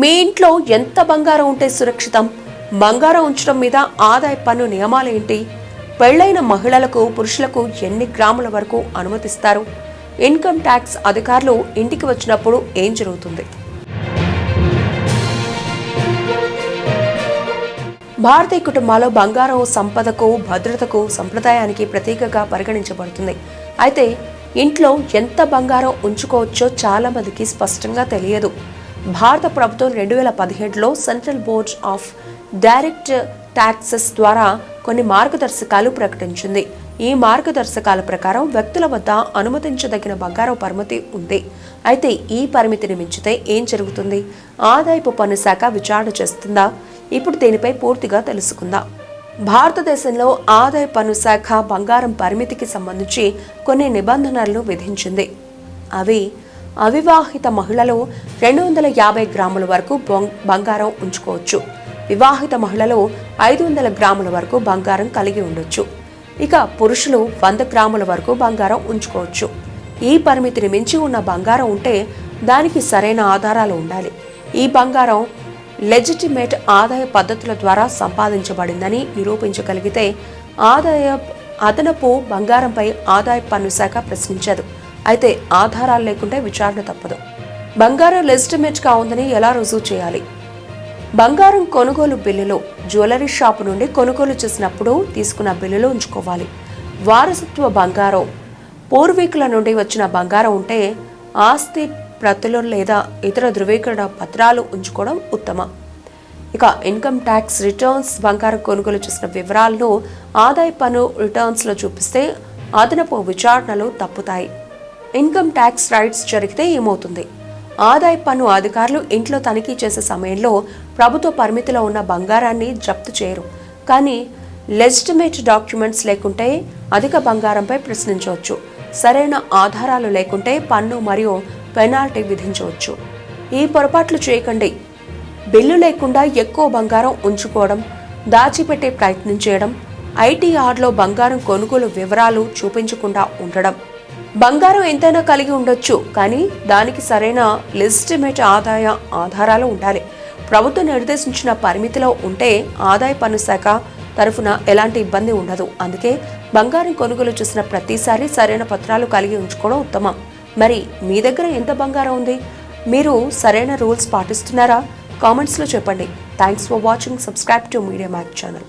మీ ఇంట్లో ఎంత బంగారం ఉంటే సురక్షితం? బంగారం ఉంచడం మీద ఆదాయ పన్ను నియమాలు ఏంటి? పెళ్లైన మహిళలకు, పురుషులకు ఎన్ని గ్రాముల వరకు అనుమతిస్తారు? ఇన్కమ్ ట్యాక్స్ అధికారులు ఇంటికి వచ్చినప్పుడు ఏం జరుగుతుంది? భారతీయ కుటుంబాల్లో బంగారం సంపదకు, భద్రతకు, సంప్రదాయానికి ప్రతీకగా పరిగణించబడుతుంది. అయితే ఇంట్లో ఎంత బంగారం ఉంచుకోవచ్చో చాలా మందికి స్పష్టంగా తెలియదు. భారత ప్రభుత్వం 2017లో central board of direct taxes ద్వారా కొన్ని మార్గదర్శకాలు ప్రకటించింది. ఈ మార్గదర్శకాల ప్రకారం వ్యక్తుల వద్ద అనుమతించదగిన బంగారం పరిమితి ఉంది. అయితే ఈ పరిమితిని మించితే ఏం జరుగుతుంది? ఆదాయపు పన్ను శాఖ విచారణ చేస్తుందా? ఇప్పుడు దీనిపై పూర్తిగా తెలుసుకుందాం. భారతదేశంలో ఆదాయ పన్ను శాఖ బంగారం పరిమితికి సంబంధించి కొన్ని నిబంధనలను విధించింది. అవి అవివాహిత మహిళలు 250 గ్రాముల వరకు బంగారం ఉంచుకోవచ్చు. వివాహిత మహిళలు 500 గ్రాముల వరకు బంగారం కలిగి ఉండొచ్చు. ఇక పురుషులు 100 గ్రాముల వరకు బంగారం ఉంచుకోవచ్చు. ఈ పరిమితిని మించి ఉన్న బంగారం ఉంటే దానికి సరైన ఆధారాలు ఉండాలి. ఈ బంగారం లెజిటిమేట్ ఆదాయ పద్ధతుల ద్వారా సంపాదించబడిందని నిరూపించగలిగితే అదనపు బంగారంపై ఆదాయ పన్ను శాఖ ప్రశ్నించదు. అయితే ఆధారాలు లేకుంటే విచారణ తప్పదు. బంగారం లెజిటిమేట్గా ఉందని ఎలా రుజువు చేయాలి? బంగారం కొనుగోలు బిల్లులు జ్యువెలరీ షాపు నుండి కొనుగోలు చేసినప్పుడు తీసుకున్న బిల్లులు ఉంచుకోవాలి. వారసత్వ బంగారం, పూర్వీకుల నుండి వచ్చిన బంగారం ఉంటే ఆస్తి ప్రతులు లేదా ఇతర ధృవీకరణ పత్రాలు ఉంచుకోవడం ఉత్తమం. ఇక ఇన్కమ్ ట్యాక్స్ రిటర్న్స్ బంగారం కొనుగోలు చేసిన వివరాలను ఆదాయ పన్ను రిటర్న్స్లో చూపిస్తే అదనపు విచారణలు తప్పుతాయి. ఇన్కమ్ ట్యాక్స్ రైట్స్ జరిగితే ఏమవుతుంది? ఆదాయ పన్ను అధికారులు ఇంట్లో తనిఖీ చేసే సమయంలో ప్రభుత్వ పరిమితిలో ఉన్న బంగారాన్ని జప్తు చేయరు. కానీ లెజిటిమేట్ డాక్యుమెంట్స్ లేకుంటే అధిక బంగారంపై ప్రశ్నించవచ్చు. సరైన ఆధారాలు లేకుంటే పన్ను మరియు పెనాల్టీ విధించవచ్చు. ఈ పొరపాట్లు చేయకండి. బిల్లు లేకుండా ఎక్కువ బంగారం ఉంచుకోవడం, దాచిపెట్టే ప్రయత్నం చేయడం, ఐటీఆర్లో బంగారం కొనుగోలు వివరాలు చూపించకుండా ఉండడం. బంగారం ఎంతైనా కలిగి ఉండొచ్చు, కానీ దానికి సరైన లెజిటిమేట్ ఆధారాలు ఉండాలి. ప్రభుత్వం నిర్దేశించిన పరిమితిలో ఉంటే ఆదాయ పన్ను శాఖ తరఫున ఎలాంటి ఇబ్బంది ఉండదు. అందుకే బంగారం కొనుగోలు చేసిన ప్రతిసారి సరైన పత్రాలు కలిగి ఉంచుకోవడం ఉత్తమం. మరి మీ దగ్గర ఎంత బంగారం ఉంది? మీరు సరైన రూల్స్ పాటిస్తున్నారా? కామెంట్స్లో చెప్పండి. Thanks for watching. Subscribe to media Mac channel.